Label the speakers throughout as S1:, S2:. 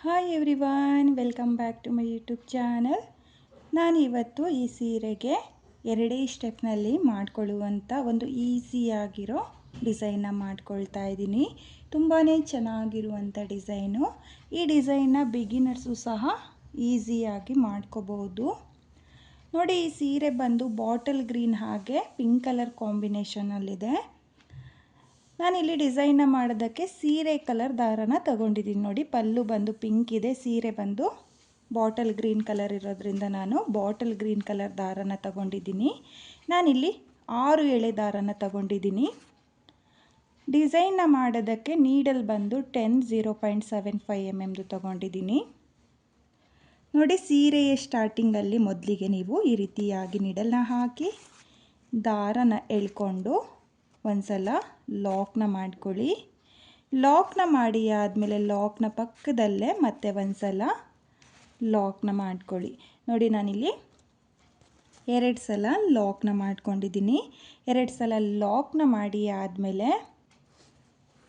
S1: Hi everyone, welcome back to my YouTube channel. ನಾನಿವತ್ತು ಈ ಸೀರೆಗೆ ಎರಡೇ ಸ್ಟೆಪ್ನಲ್ಲಿ ಮಾಡಿಕೊಳ್ಳುವಂಥ ಒಂದು ಈಸಿಯಾಗಿರೋ ಡಿಸೈನ್ನ ಮಾಡ್ಕೊಳ್ತಾ ಇದ್ದೀನಿ. ತುಂಬಾ ಚೆನ್ನಾಗಿರುವಂಥ ಡಿಸೈನು. ಈ ಡಿಸೈನ್ನ ಬಿಗಿನರ್ಸು ಸಹ ಈಸಿಯಾಗಿ ಮಾಡ್ಕೋಬೋದು. ನೋಡಿ, ಈ ಸೀರೆ ಬಂದು ಬಾಟಲ್ ಗ್ರೀನ್ ಹಾಗೆ ಪಿಂಕ್ ಕಲರ್ ಕಾಂಬಿನೇಷನಲ್ಲಿದೆ. ನಾನಿಲ್ಲಿ ಡಿಸೈನ್ನ ಮಾಡೋದಕ್ಕೆ ಸೀರೆ ಕಲರ್ ದಾರನ ತಗೊಂಡಿದ್ದೀನಿ. ನೋಡಿ, ಪಲ್ಲು ಬಂದು ಪಿಂಕ್ ಇದೆ, ಸೀರೆ ಬಂದು ಬಾಟಲ್ ಗ್ರೀನ್ ಕಲರ್ ಇರೋದ್ರಿಂದ ನಾನು ಬಾಟಲ್ ಗ್ರೀನ್ ಕಲರ್ ದಾರನ ತಗೊಂಡಿದ್ದೀನಿ. ನಾನಿಲ್ಲಿ 6 ಎಳೆ ದಾರನ ತಗೊಂಡಿದ್ದೀನಿ. ಡಿಸೈನ್ನ ಮಾಡೋದಕ್ಕೆ ನೀಡಲ್ ಬಂದು 0.75 mm ತಗೊಂಡಿದ್ದೀನಿ. ನೋಡಿ, ಸೀರೆಯ ಸ್ಟಾರ್ಟಿಂಗಲ್ಲಿ ಮೊದಲಿಗೆ ನೀವು ಈ ರೀತಿಯಾಗಿ ನೀಡಲ್ನ ಹಾಕಿ ದಾರನ ಎಳ್ಕೊಂಡು ಒಂದ್ಸಲ ಲಾಕ್ನ ಮಾಡ್ಕೊಳ್ಳಿ. ಲಾಕ್ನ ಮಾಡಿ ಆದಮೇಲೆ ಲಾಕ್ನ ಪಕ್ಕದಲ್ಲೇ ಮತ್ತೆ ಒಂದ್ಸಲ ಲಾಕ್ನ ಮಾಡ್ಕೊಳ್ಳಿ. ನೋಡಿ, ನಾನಿಲ್ಲಿ 2 ಸಲ ಲಾಕ್ನ ಮಾಡ್ಕೊಂಡಿದ್ದೀನಿ. 2 ಸಲ ಲಾಕ್ನ ಮಾಡಿ ಆದಮೇಲೆ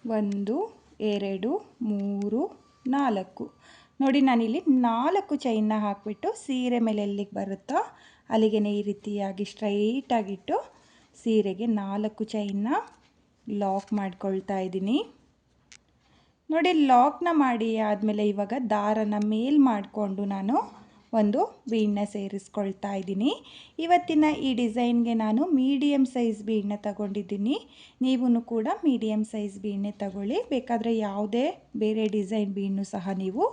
S1: 1 2 3 4 ನೋಡಿ, ನಾನಿಲ್ಲಿ 4 ಚೈನ್ನ ಹಾಕಿಬಿಟ್ಟು ಸೀರೆ ಮೇಲೆ ಎಲ್ಲಿಗೆ ಬರುತ್ತೋ ಅಲ್ಲಿಗೆ ಈ ರೀತಿಯಾಗಿ ಸ್ಟ್ರೈಟಾಗಿಟ್ಟು ಸೀರೆಗೆ 4 ಚೈನ್ನ ಲಾಕ್ ಮಾಡ್ಕೊಳ್ತಾ ಇದ್ದೀನಿ. ನೋಡಿ, ಲಾಕ್ನ ಮಾಡಿ ಆದಮೇಲೆ ಇವಾಗ ದಾರನ ಮೇಲ್ ಮಾಡಿಕೊಂಡು ನಾನು ಒಂದು ಬೀಡನ್ನ ಸೇರಿಸ್ಕೊಳ್ತಾ ಇದ್ದೀನಿ. ಇವತ್ತಿನ ಈ ಡಿಸೈನ್ಗೆ ನಾನು ಮೀಡಿಯಮ್ ಸೈಜ್ ಬೀಡನ್ನ ತಗೊಂಡಿದ್ದೀನಿ. ನೀವು ಕೂಡ ಮೀಡಿಯಮ್ ಸೈಜ್ ಬೀಡನ್ನೇ ತಗೊಳ್ಳಿ. ಬೇಕಾದರೆ ಯಾವುದೇ ಬೇರೆ ಡಿಸೈನ್ ಬೀಡನ್ನು ಸಹ ನೀವು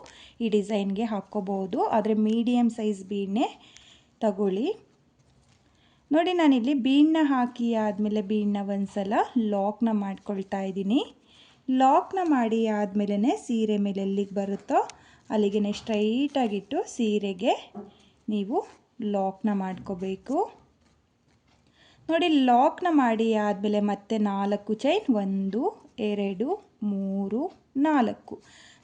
S1: ಈ ಡಿಸೈನ್ಗೆ ಹಾಕ್ಕೋಬೋದು, ಆದರೆ ಮೀಡಿಯಮ್ ಸೈಜ್ ಬೀಡನ್ನೇ ತಗೊಳ್ಳಿ. ನೋಡಿ, ನಾನಿಲ್ಲಿ ಬೀಡನ್ನ ಹಾಕಿ ಆದಮೇಲೆ ಬೀಡನ್ನ ಒಂದ್ಸಲ ಲಾಕ್ನ ಮಾಡ್ಕೊಳ್ತಾ ಇದ್ದೀನಿ. ಲಾಕ್ನ ಮಾಡಿ ಆದಮೇಲೆ ಸೀರೆ ಮೇಲೆ ಎಲ್ಲಿಗೆ ಬರುತ್ತೋ ಅಲ್ಲಿಗೆ ಸ್ಟ್ರೈಟಾಗಿಟ್ಟು ಸೀರೆಗೆ ನೀವು ಲಾಕ್ನ ಮಾಡ್ಕೋಬೇಕು. ನೋಡಿ, ಲಾಕ್ನ ಮಾಡಿ ಆದಮೇಲೆ ಮತ್ತೆ 4 ಚೈನ್ 1 2 3 4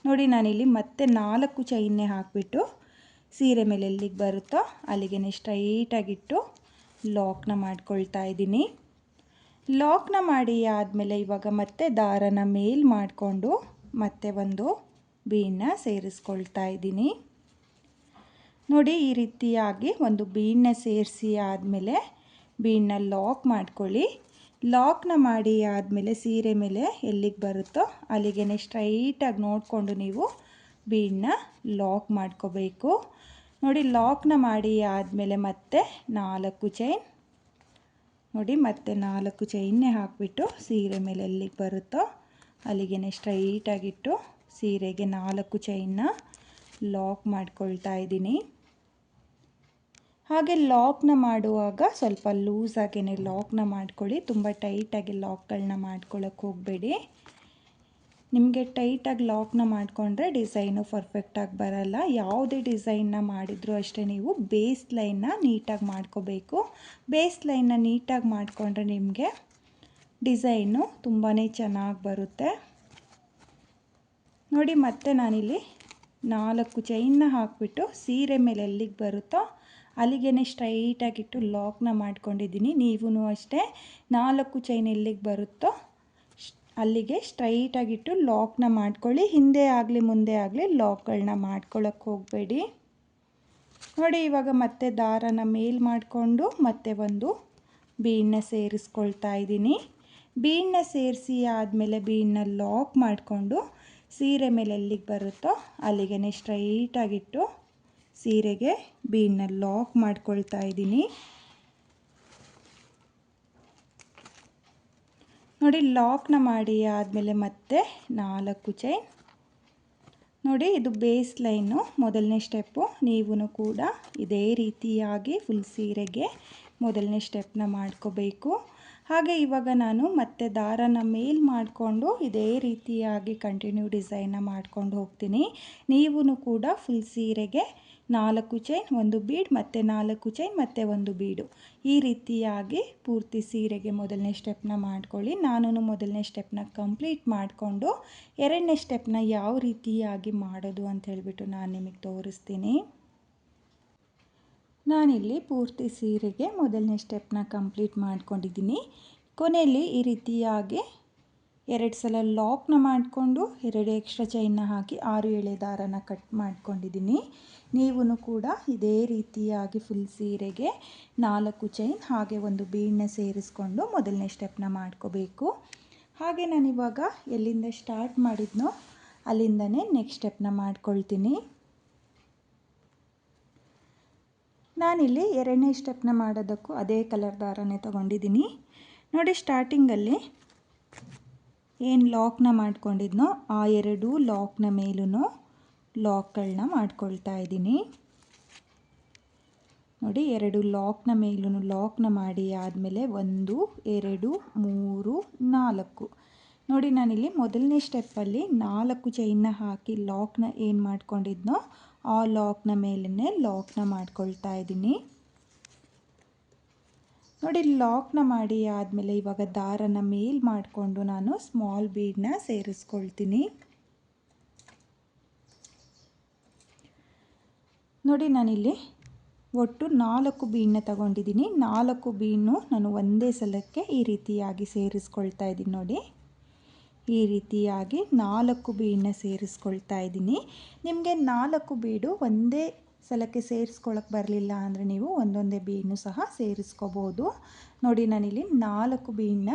S1: ನೋಡಿ, ನಾನಿಲ್ಲಿ ಮತ್ತೆ 4 ಚೈನ್ನೇ ಹಾಕಿಬಿಟ್ಟು ಸೀರೆ ಮೇಲೆ ಎಲ್ಲಿಗೆ ಬರುತ್ತೋ ಅಲ್ಲಿಗೆ ಸ್ಟ್ರೈಟಾಗಿಟ್ಟು ಲಾಕ್ನ ಮಾಡ್ಕೊಳ್ತಾ ಇದ್ದೀನಿ. ಲಾಕ್ನ ಮಾಡಿ ಆದಮೇಲೆ ಇವಾಗ ಮತ್ತೆ ದಾರನ ಮೇಲ್ ಮಾಡಿಕೊಂಡು ಮತ್ತೆ ಒಂದು ಬೀಡನ್ನ ಸೇರಿಸ್ಕೊಳ್ತಾ ಇದ್ದೀನಿ. ನೋಡಿ, ಈ ರೀತಿಯಾಗಿ ಒಂದು ಬೀಡನ್ನ ಸೇರಿಸಿ ಆದಮೇಲೆ ಬೀಡನ್ನ ಲಾಕ್ ಮಾಡ್ಕೊಳ್ಳಿ. ಲಾಕ್ನ ಮಾಡಿ ಆದಮೇಲೆ ಸೀರೆ ಮೇಲೆ ಎಲ್ಲಿಗೆ ಬರುತ್ತೋ ಅಲ್ಲಿಗೆ ಸ್ಟ್ರೈಟಾಗಿ ನೋಡಿಕೊಂಡು ನೀವು ಬೀಡನ್ನ ಲಾಕ್ ಮಾಡ್ಕೋಬೇಕು. ನೋಡಿ, ಲಾಕ್ನ ಮಾಡಿ ಆದಮೇಲೆ ಮತ್ತೆ 4 ಚೈನ್ ನೋಡಿ, ಮತ್ತೆ 4 ಚೈನ್ನೇ ಹಾಕಿಬಿಟ್ಟು ಸೀರೆ ಮೇಲೆ ಎಲ್ಲಿಗೆ ಬರುತ್ತೋ ಅಲ್ಲಿಗೆ ಸ್ಟ್ರೈಟಾಗಿಟ್ಟು ಸೀರೆಗೆ 4 ಚೈನ್ನ ಲಾಕ್ ಮಾಡ್ಕೊಳ್ತಾ ಇದ್ದೀನಿ. ಹಾಗೆ ಲಾಕ್ನ ಮಾಡುವಾಗ ಸ್ವಲ್ಪ ಲೂಸಾಗೇ ಲಾಕ್ನ ಮಾಡ್ಕೊಳ್ಳಿ. ತುಂಬ ಟೈಟಾಗಿ ಲಾಕ್ಗಳನ್ನ ಮಾಡ್ಕೊಳ್ಳೋಕ್ಕೆ ಹೋಗಬೇಡಿ. ನಿಮಗೆ ಟೈಟಾಗಿ ಲಾಕ್ನ ಮಾಡಿಕೊಂಡ್ರೆ ಡಿಸೈನು ಪರ್ಫೆಕ್ಟಾಗಿ ಬರಲ್ಲ. ಯಾವುದೇ ಡಿಸೈನ್ನ ಮಾಡಿದರೂ ಅಷ್ಟೇ ನೀವು ಬೇಸ್ ಲೈನ್ನ ನೀಟಾಗಿ ಮಾಡ್ಕೋಬೇಕು. ಬೇಸ್ ಲೈನ್ನ ನೀಟಾಗಿ ಮಾಡಿಕೊಂಡ್ರೆ ನಿಮಗೆ ಡಿಸೈನು ತುಂಬಾ ಚೆನ್ನಾಗಿ ಬರುತ್ತೆ. ನೋಡಿ, ಮತ್ತೆ ನಾನಿಲ್ಲಿ 4 ಚೈನ್ನ ಹಾಕಿಬಿಟ್ಟು ಸೀರೆ ಮೇಲೆ ಎಲ್ಲಿಗೆ ಬರುತ್ತೋ ಅಲ್ಲಿಗೆ ಸ್ಟ್ರೈಟಾಗಿಟ್ಟು ಲಾಕ್ನ ಮಾಡ್ಕೊಂಡಿದ್ದೀನಿ. ನೀವೂ ಅಷ್ಟೇ 4 ಚೈನ್ ಎಲ್ಲಿಗೆ ಬರುತ್ತೋ ಅಲ್ಲಿಗೆ ಸ್ಟ್ರೈಟಾಗಿಟ್ಟು ಲಾಕ್ನ ಮಾಡ್ಕೊಳ್ಳಿ. ಹಿಂದೆ ಆಗಲಿ ಮುಂದೆ ಆಗಲಿ ಲಾಕ್ಗಳನ್ನ ಮಾಡ್ಕೊಳ್ಳೋಕ್ಕೆ ಹೋಗಬೇಡಿ. ನೋಡಿ, ಇವಾಗ ಮತ್ತೆ ದಾರನ ಮೇಲ್ ಮಾಡಿಕೊಂಡು ಮತ್ತೆ ಒಂದು ಬೀಡನ್ನ ಸೇರಿಸ್ಕೊಳ್ತಾ ಇದ್ದೀನಿ. ಬೀಡನ್ನ ಸೇರಿಸಿ ಆದಮೇಲೆ ಬೀಡನ್ನ ಲಾಕ್ ಮಾಡಿಕೊಂಡು ಸೀರೆ ಮೇಲೆ ಎಲ್ಲಿಗೆ ಬರುತ್ತೋ ಅಲ್ಲಿಗೆ ಸ್ಟ್ರೈಟಾಗಿಟ್ಟು ಸೀರೆಗೆ ಬೀಡನ್ನ ಲಾಕ್ ಮಾಡ್ಕೊಳ್ತಾ ಇದ್ದೀನಿ. ನೋಡಿ, ಲಾಕ್ನ ಮಾಡಿ ಆದಮೇಲೆ ಮತ್ತೆ 4 ಚೈನ್ ನೋಡಿ, ಇದು ಬೇಸ್ ಲೈನು ಮೊದಲನೇ ಸ್ಟೆಪ್ಪು. ನೀವು ಕೂಡ ಇದೇ ರೀತಿಯಾಗಿ ಫುಲ್ ಸೀರೆಗೆ ಮೊದಲನೇ ಸ್ಟೆಪ್ನ ಮಾಡ್ಕೋಬೇಕು. ಹಾಗೆ ಇವಾಗ ನಾನು ಮತ್ತೆ ದಾರನ ಮೇಲ್ ಮಾಡಿಕೊಂಡು ಇದೇ ರೀತಿಯಾಗಿ ಕಂಟಿನ್ಯೂ ಡಿಸೈನ್ನ ಮಾಡ್ಕೊಂಡು ಹೋಗ್ತೀನಿ. ನೀವು ಕೂಡ ಫುಲ್ ಸೀರೆಗೆ 4 ಚೈನ್ 1 ಬೀಡ್ ಮತ್ತು 4 ಚೈನ್ ಮತ್ತು 1 ಬೀಡು ಈ ರೀತಿಯಾಗಿ ಪೂರ್ತಿ ಸೀರೆಗೆ ಮೊದಲನೇ ಸ್ಟೆಪ್ನ ಮಾಡ್ಕೊಳ್ಳಿ. ನಾನು ಮೊದಲನೇ ಸ್ಟೆಪ್ನ ಕಂಪ್ಲೀಟ್ ಮಾಡಿಕೊಂಡು ಎರಡನೇ ಸ್ಟೆಪ್ನ ಯಾವ ರೀತಿಯಾಗಿ ಮಾಡೋದು ಅಂತ ಹೇಳಿಬಿಟ್ಟು ನಾನು ನಿಮಗೆ ತೋರಿಸ್ತೀನಿ. ನಾನಿಲ್ಲಿ ಪೂರ್ತಿ ಸೀರೆಗೆ ಮೊದಲನೇ ಸ್ಟೆಪ್ನ ಕಂಪ್ಲೀಟ್ ಮಾಡ್ಕೊಂಡಿದ್ದೀನಿ. ಕೊನೆಯಲ್ಲಿ ಈ ರೀತಿಯಾಗಿ 2 ಸಲ ಲಾಕ್ನ ಮಾಡಿಕೊಂಡು 2 ಎಕ್ಸ್ಟ್ರಾ ಚೈನ್ನ ಹಾಕಿ 6 ಎಳೆ ದಾರನ ಕಟ್ ಮಾಡ್ಕೊಂಡಿದ್ದೀನಿ. ನೀವು ಕೂಡ ಇದೇ ರೀತಿಯಾಗಿ ಫುಲ್ ಸೀರೆಗೆ 4 ಚೈನ್ ಹಾಗೆ ಒಂದು ಬೀಡನ್ನ ಸೇರಿಸ್ಕೊಂಡು ಮೊದಲನೇ ಸ್ಟೆಪ್ನ ಮಾಡ್ಕೋಬೇಕು. ಹಾಗೆ ನಾನಿವಾಗ ಎಲ್ಲಿಂದ ಸ್ಟಾರ್ಟ್ ಮಾಡಿದ್ನೋ ಅಲ್ಲಿಂದನೇ ನೆಕ್ಸ್ಟ್ ಸ್ಟೆಪ್ನ ಮಾಡ್ಕೊಳ್ತೀನಿ. ನಾನಿಲ್ಲಿ 2ನೇ ಸ್ಟೆಪ್ನ ಮಾಡೋದಕ್ಕೂ ಅದೇ ಕಲರ್ ದಾರನೇ ತೊಗೊಂಡಿದ್ದೀನಿ. ನೋಡಿ, ಸ್ಟಾರ್ಟಿಂಗಲ್ಲಿ ಏನು ಲಾಕ್ನ ಮಾಡ್ಕೊಂಡಿದ್ನೋ ಆ 2 ಲಾಕ್ನ ಮೇಲೂ ಲಾಕ್ಗಳನ್ನ ಮಾಡ್ಕೊಳ್ತಾ ಇದ್ದೀನಿ. ನೋಡಿ, 2 ಲಾಕ್ನ ಮೇಲೂ ಲಾಕ್ನ ಮಾಡಿ ಆದಮೇಲೆ 1 2 3 4. ನೋಡಿ, ನಾನಿಲ್ಲಿ ಮೊದಲನೇ ಸ್ಟೆಪ್ಪಲ್ಲಿ 4 ಚೈನ್ನ ಹಾಕಿ ಲಾಕ್ನ ಏನು ಮಾಡ್ಕೊಂಡಿದ್ನೋ ಆ ಲಾಕ್ನ ಮೇಲೇ ಲಾಕ್ನ ಮಾಡ್ಕೊಳ್ತಾ ಇದ್ದೀನಿ. ನೋಡಿ, ಲಾಕ್ನ ಮಾಡಿ ಆದಮೇಲೆ ಇವಾಗ ದಾರನ ಮೇಲ್ ಮಾಡಿಕೊಂಡು ನಾನು ಸ್ಮಾಲ್ ಬೀಡನ್ನ ಸೇರಿಸ್ಕೊಳ್ತೀನಿ. ನೋಡಿ, ನಾನಿಲ್ಲಿ ಒಟ್ಟು 4 ಬೀಡನ್ನ ತಗೊಂಡಿದ್ದೀನಿ. 4 ಬೀಡನ್ನು ನಾನು ಒಂದೇ ಸಲಕ್ಕೆ ಈ ರೀತಿಯಾಗಿ ಸೇರಿಸ್ಕೊಳ್ತಾ ಇದ್ದೀನಿ. ನೋಡಿ, ಈ ರೀತಿಯಾಗಿ 4 ಬೀಡನ್ನ ಸೇರಿಸ್ಕೊಳ್ತಾ ಇದ್ದೀನಿ. ನಿಮಗೆ 4 ಬೀಡು ಒಂದೇ ಸಲಕ್ಕೆ ಸೇರಿಸ್ಕೊಳ್ಳೋಕೆ ಬರಲಿಲ್ಲ ಅಂದರೆ ನೀವು ಒಂದೊಂದೇ ಬೀಡನ್ನು ಸಹ ಸೇರಿಸ್ಕೋಬೋದು. ನೋಡಿ, ನಾನಿಲ್ಲಿ 4 ಬೀಡನ್ನ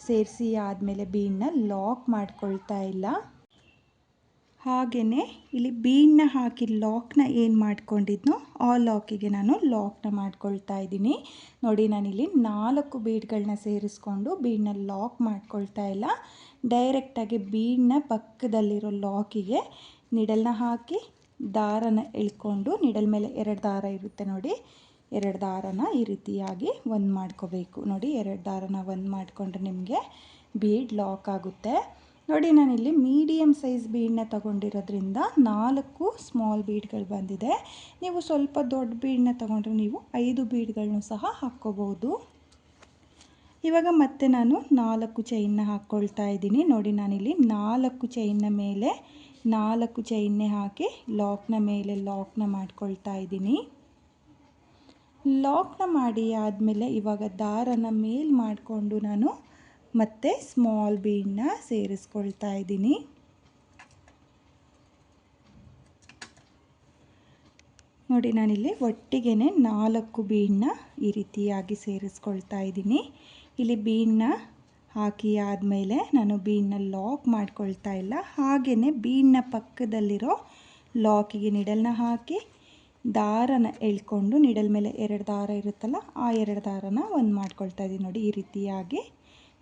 S1: ಸೇರಿಸಿ ಆದಮೇಲೆ ಬೀಡನ್ನ ಲಾಕ್ ಮಾಡ್ಕೊಳ್ತಾ ಇಲ್ಲ. ಹಾಗೆಯೇ ಇಲ್ಲಿ ಬೀಡನ್ನ ಹಾಕಿ ಲಾಕ್ನ ಏನು ಮಾಡ್ಕೊಂಡಿದ್ನೋ ಆ ಲಾಕಿಗೆ ನಾನು ಲಾಕ್ನ ಮಾಡ್ಕೊಳ್ತಾ ಇದ್ದೀನಿ. ನೋಡಿ, ನಾನಿಲ್ಲಿ 4 ಬೀಡ್ಗಳನ್ನ ಸೇರಿಸ್ಕೊಂಡು ಬೀಡನ್ನ ಲಾಕ್ ಮಾಡ್ಕೊಳ್ತಾ ಇಲ್ಲ. ಡೈರೆಕ್ಟಾಗಿ ಬೀಡನ್ನ ಪಕ್ಕದಲ್ಲಿರೋ ಲಾಕಿಗೆ ನಿಡಲ್ನ ಹಾಕಿ ದಾರನ ಎಳ್ಕೊಂಡು, ನಿಡಲ್ ಮೇಲೆ 2 ದಾರ ಇರುತ್ತೆ ನೋಡಿ, 2 ದಾರನ ಈ ರೀತಿಯಾಗಿ ಒಂದು ಮಾಡ್ಕೋಬೇಕು. ನೋಡಿ, 2 ದಾರನ ಒಂದು ಮಾಡಿಕೊಂಡ್ರೆ ನಿಮಗೆ ಬೀಡ್ ಲಾಕ್ ಆಗುತ್ತೆ. ನೋಡಿ, ನಾನಿಲ್ಲಿ ಮೀಡಿಯಮ್ ಸೈಜ್ ಬೀಡನ್ನ ತಗೊಂಡಿರೋದ್ರಿಂದ 4 ಸ್ಮಾಲ್ ಬೀಡ್ಗಳು ಬಂದಿದೆ. ನೀವು ಸ್ವಲ್ಪ ದೊಡ್ಡ ಬೀಡನ್ನ ತಗೊಂಡ್ರೆ ನೀವು 5 ಬೀಡ್ಗಳನ್ನು ಸಹ ಹಾಕ್ಕೋಬೋದು. ಇವಾಗ ಮತ್ತೆ ನಾನು 4 ಚೈನ್ನ ಹಾಕ್ಕೊಳ್ತಾ ಇದ್ದೀನಿ. ನೋಡಿ, ನಾನಿಲ್ಲಿ 4 ಚೈನ್ನ ಮೇಲೆ 4 ಚೈನ್ನೇ ಹಾಕಿ ಲಾಕ್ನ ಮೇಲೆ ಲಾಕ್ನ ಮಾಡ್ಕೊಳ್ತಾ ಇದ್ದೀನಿ. ಲಾಕ್ನ ಮಾಡಿ ಆದಮೇಲೆ ಇವಾಗ ದಾರನ ಮೇಲ್ ಮಾಡಿಕೊಂಡು ನಾನು ಮತ್ತೆ ಸ್ಮಾಲ್ ಬೀಡನ್ನ ಸೇರಿಸ್ಕೊಳ್ತಾ ಇದ್ದೀನಿ. ನೋಡಿ, ನಾನಿಲ್ಲಿ ಒಟ್ಟಿಗೆ 4 ಬೀಡನ್ನ ಈ ರೀತಿಯಾಗಿ ಸೇರಿಸ್ಕೊಳ್ತಾ ಇದ್ದೀನಿ. ಇಲ್ಲಿ ಬೀಡನ್ನ ಹಾಕಿ ಆದಮೇಲೆ ನಾನು ಬೀಡನ್ನ ಲಾಕ್ ಮಾಡ್ಕೊಳ್ತಾ ಇಲ್ಲ. ಹಾಗೆಯೇ ಬೀಡನ್ನ ಪಕ್ಕದಲ್ಲಿರೋ ಲಾಕಿಗೆ ನಿಡಲ್ನ ಹಾಕಿ ದಾರನ ಎಳ್ಕೊಂಡು ನಿಡಲ್ ಮೇಲೆ 2 ದಾರ ಇರುತ್ತಲ್ಲ ಆ 2 ದಾರನ ಒಂದು ಮಾಡ್ಕೊಳ್ತಾ ಇದ್ದೀನಿ. ನೋಡಿ, ಈ ರೀತಿಯಾಗಿ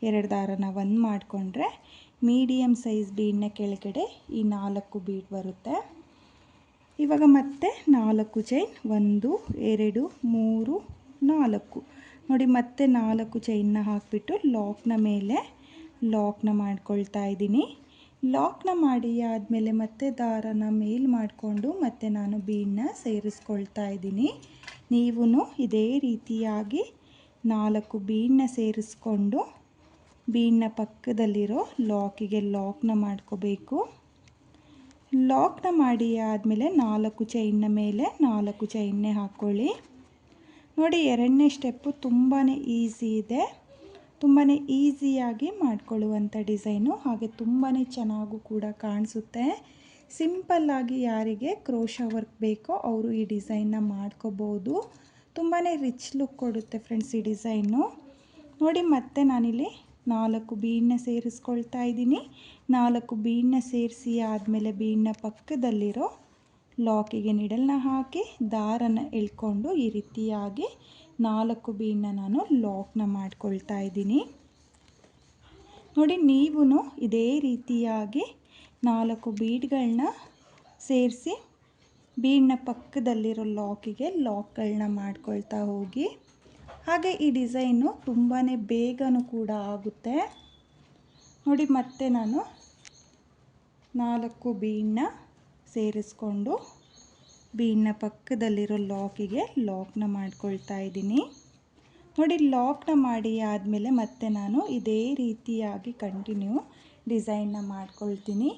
S1: 2 ದಾರನ ಒಂದು ಮಾಡಿಕೊಂಡ್ರೆ ಮೀಡಿಯಮ್ ಸೈಜ್ ಬೀಡನ್ನ ಕೆಳಗಡೆ ಈ 4 ಬೀಡ್ ಬರುತ್ತೆ. ಇವಾಗ ಮತ್ತೆ 4 ಚೈನ್ 1 2 3 4. ನೋಡಿ, ಮತ್ತೆ 4 ಚೈನ್ನ ಹಾಕಿಬಿಟ್ಟು ಲಾಕ್ನ ಮೇಲೆ ಲಾಕ್ನ ಮಾಡ್ಕೊಳ್ತಾ ಇದ್ದೀನಿ. ಲಾಕ್ನ ಮಾಡಿ ಆದಮೇಲೆ ಮತ್ತೆ ದಾರನ ಮೇಲ್ ಮಾಡಿಕೊಂಡು ಮತ್ತೆ ನಾನು ಬೀಡನ್ನ ಸೇರಿಸ್ಕೊಳ್ತಾ ಇದ್ದೀನಿ. ನೀವು ಇದೇ ರೀತಿಯಾಗಿ 4 ಬೀಡನ್ನ ಸೇರಿಸ್ಕೊಂಡು ಬೀಡನ್ನ ಪಕ್ಕದಲ್ಲಿರೋ ಲಾಕಿಗೆ ಲಾಕ್ನ ಮಾಡ್ಕೋಬೇಕು. ಲಾಕ್ನ ಮಾಡಿ ಆದಮೇಲೆ 4 ಚೈನ್ನ ಮೇಲೆ 4 ಚೈನ್ನೇ ಹಾಕ್ಕೊಳ್ಳಿ. ನೋಡಿ, 2ನೇ ಸ್ಟೆಪ್ಪು ತುಂಬಾ ಈಸಿ ಇದೆ. ತುಂಬಾ ಈಸಿಯಾಗಿ ಮಾಡ್ಕೊಳ್ಳುವಂಥ ಡಿಸೈನು, ಹಾಗೆ ತುಂಬಾ ಚೆನ್ನಾಗೂ ಕೂಡ ಕಾಣಿಸುತ್ತೆ. ಸಿಂಪಲ್ಲಾಗಿ ಯಾರಿಗೆ ಕ್ರೋಶಾ ವರ್ಕ್ ಬೇಕೋ ಅವರು ಈ ಡಿಸೈನ್ನ ಮಾಡ್ಕೋಬೋದು. ತುಂಬಾ ರಿಚ್ ಲುಕ್ ಕೊಡುತ್ತೆ ಫ್ರೆಂಡ್ಸ್ ಈ ಡಿಸೈನು. ನೋಡಿ, ಮತ್ತೆ ನಾನಿಲ್ಲಿ 4 ಬೀಡನ್ನ ಸೇರಿಸ್ಕೊಳ್ತಾ ಇದ್ದೀನಿ. 4 ಬೀಡನ್ನ ಸೇರಿಸಿ ಆದಮೇಲೆ ಬೀಡನ್ನ ಪಕ್ಕದಲ್ಲಿರೋ ಲಾಕಿಗೆ ನಿಡಲ್ನ ಹಾಕಿ ದಾರನ ಎಳ್ಕೊಂಡು ಈ ರೀತಿಯಾಗಿ 4 ಬೀಡನ್ನ ನಾನು ಲಾಕ್ನ ಮಾಡ್ಕೊಳ್ತಾ ಇದ್ದೀನಿ. ನೋಡಿ, ನೀವು ಇದೇ ರೀತಿಯಾಗಿ 4 ಬೀಡ್ಗಳನ್ನ ಸೇರಿಸಿ ಬೀಡನ್ನ ಪಕ್ಕದಲ್ಲಿರೋ ಲಾಕಿಗೆ ಲಾಕ್ಗಳನ್ನ ಮಾಡ್ಕೊಳ್ತಾ ಹೋಗಿ. ಹಾಗೆ ಈ ಡಿಸೈನು ತುಂಬಾ ಬೇಗನೂ ಕೂಡ ಆಗುತ್ತೆ. ನೋಡಿ, ಮತ್ತೆ ನಾನು 4 ಬೀಡನ್ನ ಸೇರಿಸ್ಕೊಂಡು ಬೀಡನ್ನ ಪಕ್ಕದಲ್ಲಿರೋ ಲಾಕಿಗೆ ಲಾಕ್ನ ಮಾಡ್ಕೊಳ್ತಾ ಇದ್ದೀನಿ. ನೋಡಿ, ಲಾಕ್ನ ಮಾಡಿ ಆದಮೇಲೆ ಮತ್ತೆ ನಾನು ಇದೇ ರೀತಿಯಾಗಿ ಕಂಟಿನ್ಯೂ ಡಿಸೈನ್ನ ಮಾಡ್ಕೊಳ್ತೀನಿ.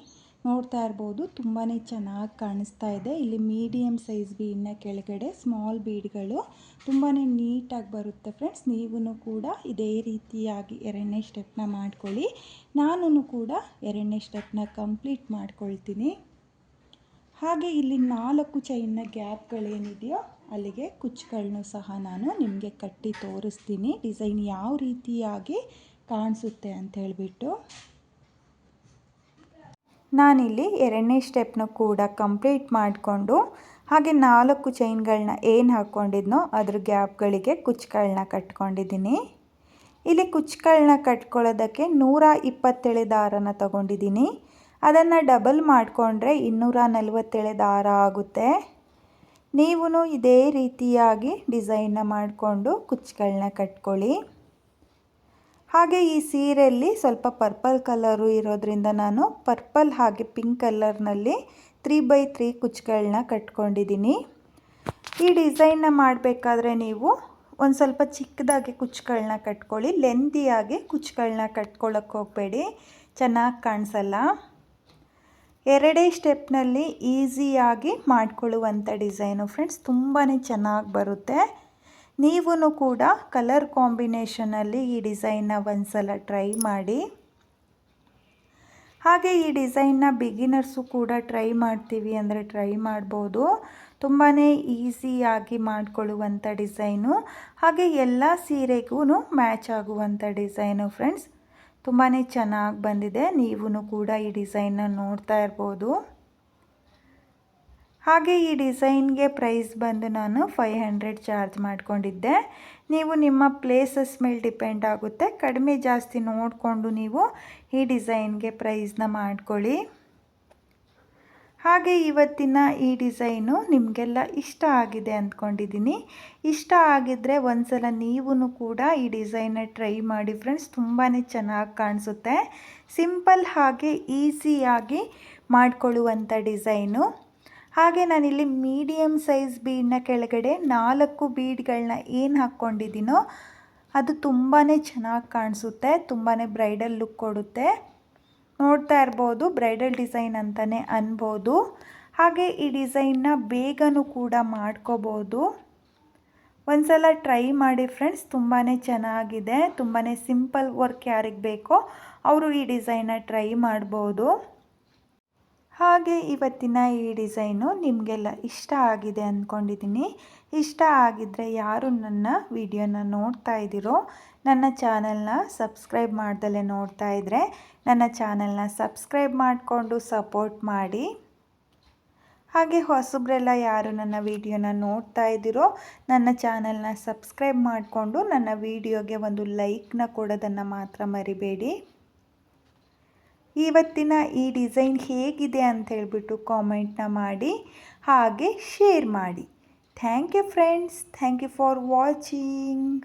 S1: ನೋಡ್ತಾ ಇರ್ಬೋದು ತುಂಬಾ ಚೆನ್ನಾಗಿ ಕಾಣಿಸ್ತಾ ಇದೆ. ಇಲ್ಲಿ ಮೀಡಿಯಮ್ ಸೈಜ್ ಬೀಡನ್ನ ಕೆಳಗಡೆ ಸ್ಮಾಲ್ ಬೀಡ್ಗಳು ತುಂಬಾ ನೀಟಾಗಿ ಬರುತ್ತೆ ಫ್ರೆಂಡ್ಸ್. ನೀವು ಕೂಡ ಇದೇ ರೀತಿಯಾಗಿ ಎರಡನೇ ಸ್ಟೆಪ್ನ ಮಾಡ್ಕೊಳ್ಳಿ. ನಾನು ಕೂಡ ಎರಡನೇ ಸ್ಟೆಪ್ನ ಕಂಪ್ಲೀಟ್ ಮಾಡ್ಕೊಳ್ತೀನಿ. ಹಾಗೆ ಇಲ್ಲಿ 4 ಚೈನ್ನ ಗ್ಯಾಪ್ಗಳೇನಿದೆಯೋ ಅಲ್ಲಿಗೆ ಕುಚ್ಚುಗಳನ್ನು ಸಹ ನಾನು ನಿಮಗೆ ಕಟ್ಟಿ ತೋರಿಸ್ತೀನಿ, ಡಿಸೈನ್ ಯಾವ ರೀತಿಯಾಗಿ ಕಾಣಿಸುತ್ತೆ ಅಂತ ಹೇಳಿಬಿಟ್ಟು. ನಾನಿಲ್ಲಿ ಎರಡನೇ ಸ್ಟೆಪ್ನ ಕೂಡ ಕಂಪ್ಲೀಟ್ ಮಾಡಿಕೊಂಡು ಹಾಗೆ 4 ಚೈನ್ಗಳನ್ನ ಏನು ಹಾಕ್ಕೊಂಡಿದ್ನೋ ಅದ್ರ ಗ್ಯಾಪ್ಗಳಿಗೆ ಕುಚ್ಚುಗಳನ್ನ ಕಟ್ಕೊಂಡಿದ್ದೀನಿ. ಇಲ್ಲಿ ಕುಚ್ಚುಗಳನ್ನ ಕಟ್ಕೊಳ್ಳೋದಕ್ಕೆ 127 ದಾರನ ತಗೊಂಡಿದ್ದೀನಿ. ಅದನ್ನು ಡಬಲ್ ಮಾಡಿಕೊಂಡ್ರೆ 247 ದಾರ ಆಗುತ್ತೆ. ನೀವು ಇದೇ ರೀತಿಯಾಗಿ ಡಿಸೈನ್ನ ಮಾಡಿಕೊಂಡು ಕುಚ್ಚುಗಳನ್ನ ಕಟ್ಕೊಳ್ಳಿ. ಹಾಗೆ ಈ ಸೀರೆಯಲ್ಲಿ ಸ್ವಲ್ಪ ಪರ್ಪಲ್ ಕಲರು ಇರೋದ್ರಿಂದ ನಾನು ಪರ್ಪಲ್ ಹಾಗೆ ಪಿಂಕ್ ಕಲರ್ನಲ್ಲಿ 3x3 ಕುಚ್ಚುಗಳನ್ನ ಕಟ್ಕೊಂಡಿದ್ದೀನಿ. ಈ ಡಿಸೈನ್ನ ಮಾಡಬೇಕಾದ್ರೆ ನೀವು ಒಂದು ಸ್ವಲ್ಪ ಚಿಕ್ಕದಾಗಿ ಕುಚ್ಚುಗಳನ್ನ ಕಟ್ಕೊಳ್ಳಿ. ಲೆಂದಿಯಾಗಿ ಕುಚ್ಚುಗಳನ್ನ ಕಟ್ಕೊಳ್ಳೋಕ್ಕೆ ಹೋಗಬೇಡಿ, ಚೆನ್ನಾಗಿ ಕಾಣಿಸಲ್ಲ. ಎರಡೇ ಸ್ಟೆಪ್ನಲ್ಲಿ ಈಸಿಯಾಗಿ ಮಾಡಿಕೊಳ್ಳುವಂಥ ಡಿಸೈನು ಫ್ರೆಂಡ್ಸ್, ತುಂಬಾ ಚೆನ್ನಾಗಿ ಬರುತ್ತೆ. ನೀವು ಕೂಡ ಕಲರ್ ಕಾಂಬಿನೇಷನಲ್ಲಿ ಈ ಡಿಸೈನ್ನ ಒಂದ್ಸಲ ಟ್ರೈ ಮಾಡಿ. ಹಾಗೆ ಈ ಡಿಸೈನ್ನ ಬಿಗಿನರ್ಸು ಕೂಡ ಟ್ರೈ ಮಾಡ್ತೀವಿ ಅಂದರೆ ಟ್ರೈ ಮಾಡ್ಬೋದು. ತುಂಬಾ ಈಸಿಯಾಗಿ ಮಾಡಿಕೊಳ್ಳುವಂಥ ಡಿಸೈನು, ಹಾಗೆ ಎಲ್ಲ ಸೀರೆಗೂ ಮ್ಯಾಚ್ ಆಗುವಂಥ ಡಿಸೈನು ಫ್ರೆಂಡ್ಸ್. ತುಂಬಾ ಚೆನ್ನಾಗಿ ಬಂದಿದೆ. ನೀವು ಕೂಡ ಈ ಡಿಸೈನ್ನ ನೋಡ್ತಾ ಇರ್ಬೋದು. ಹಾಗೆ ಈ ಡಿಸೈನ್ಗೆ ಪ್ರೈಸ್ ಬಂದು ನಾನು 500 ಚಾರ್ಜ್ ಮಾಡಿಕೊಂಡಿದ್ದೆ. ನೀವು ನಿಮ್ಮ ಪ್ಲೇಸಸ್ ಮೇಲೆ ಡಿಪೆಂಡ್ ಆಗುತ್ತೆ, ಕಡಿಮೆ ಜಾಸ್ತಿ ನೋಡಿಕೊಂಡು ನೀವು ಈ ಡಿಸೈನ್ಗೆ ಪ್ರೈಸ್ನ ಮಾಡ್ಕೊಳ್ಳಿ. ಹಾಗೆ ಇವತ್ತಿನ ಈ ಡಿಸೈನು ನಿಮಗೆಲ್ಲ ಇಷ್ಟ ಆಗಿದೆ ಅಂದ್ಕೊಂಡಿದ್ದೀನಿ. ಇಷ್ಟ ಆಗಿದ್ದರೆ ಒಂದ್ಸಲ ನೀವು ಕೂಡ ಈ ಡಿಸೈನ್ನ ಟ್ರೈ ಮಾಡಿ ಫ್ರೆಂಡ್ಸ್. ತುಂಬಾ ಚೆನ್ನಾಗಿ ಕಾಣಿಸುತ್ತೆ. ಸಿಂಪಲ್ ಹಾಗೆ ಈಸಿಯಾಗಿ ಮಾಡಿಕೊಳ್ಳುವಂಥ ಡಿಸೈನು. ಹಾಗೆ ನಾನಿಲ್ಲಿ ಮೀಡಿಯಮ್ ಸೈಜ್ ಬೀಡನ್ನ ಕೆಳಗಡೆ 4 ಬೀಡ್ಗಳನ್ನ ಏನು ಹಾಕ್ಕೊಂಡಿದ್ದೀನೋ ಅದು ತುಂಬಾ ಚೆನ್ನಾಗಿ ಕಾಣಿಸುತ್ತೆ, ತುಂಬಾ ಬ್ರೈಡಲ್ ಲುಕ್ ಕೊಡುತ್ತೆ. ನೋಡ್ತಾ ಇರ್ಬೋದು, ಬ್ರೈಡಲ್ ಡಿಸೈನ್ ಅಂತಲೇ ಅನ್ಬೋದು. ಹಾಗೆ ಈ ಡಿಸೈನ್ನ ಬೇಗನೂ ಕೂಡ ಮಾಡ್ಕೋಬೋದು. ಒಂದ್ಸಲ ಟ್ರೈ ಮಾಡಿ ಫ್ರೆಂಡ್ಸ್, ತುಂಬಾ ಚೆನ್ನಾಗಿದೆ. ತುಂಬಾ ಸಿಂಪಲ್ ವರ್ಕ್ ಯಾರಿಗೆ ಬೇಕೋ ಅವರು ಈ ಡಿಸೈನ್ನ ಟ್ರೈ ಮಾಡ್ಬೋದು. ಹಾಗೆ ಇವತ್ತಿನ ಈ ಡಿಸೈನು ನಿಮಗೆಲ್ಲ ಇಷ್ಟ ಆಗಿದೆ ಅಂದ್ಕೊಂಡಿದ್ದೀನಿ. ಇಷ್ಟ ಆಗಿದ್ದರೆ ಯಾರು ನನ್ನ ವಿಡಿಯೋನ ನೋಡ್ತಾ ಇದ್ದೀರೋ, ನನ್ನ ಚಾನಲ್ನ ಸಬ್ಸ್ಕ್ರೈಬ್ ಮಾಡ್ದಲೇ ನೋಡ್ತಾ ಇದ್ದರೆ ನನ್ನ ಚಾನಲ್ನ ಸಬ್ಸ್ಕ್ರೈಬ್ ಮಾಡಿಕೊಂಡು ಸಪೋರ್ಟ್ ಮಾಡಿ. ಹಾಗೆ ಹೊಸಬ್ರೆಲ್ಲ ಯಾರು ನನ್ನ ವಿಡಿಯೋನ ನೋಡ್ತಾ ಇದ್ದೀರೋ ನನ್ನ ಚಾನಲ್ನ ಸಬ್ಸ್ಕ್ರೈಬ್ ಮಾಡಿಕೊಂಡು ನನ್ನ ವಿಡಿಯೋಗೆ ಒಂದು ಲೈಕ್ನ ಕೊಡೋದನ್ನು ಮಾತ್ರ ಮರಿಬೇಡಿ. ಇವತ್ತಿನ ಈ ಡಿಸೈನ್ ಹೇಗಿದೆ ಅಂತ ಹೇಳಿಬಿಟ್ಟು ಕಾಮೆಂಟ್ನ ಮಾಡಿ, ಹಾಗೆ ಶೇರ್ ಮಾಡಿ. Thank you friends, thank you for watching.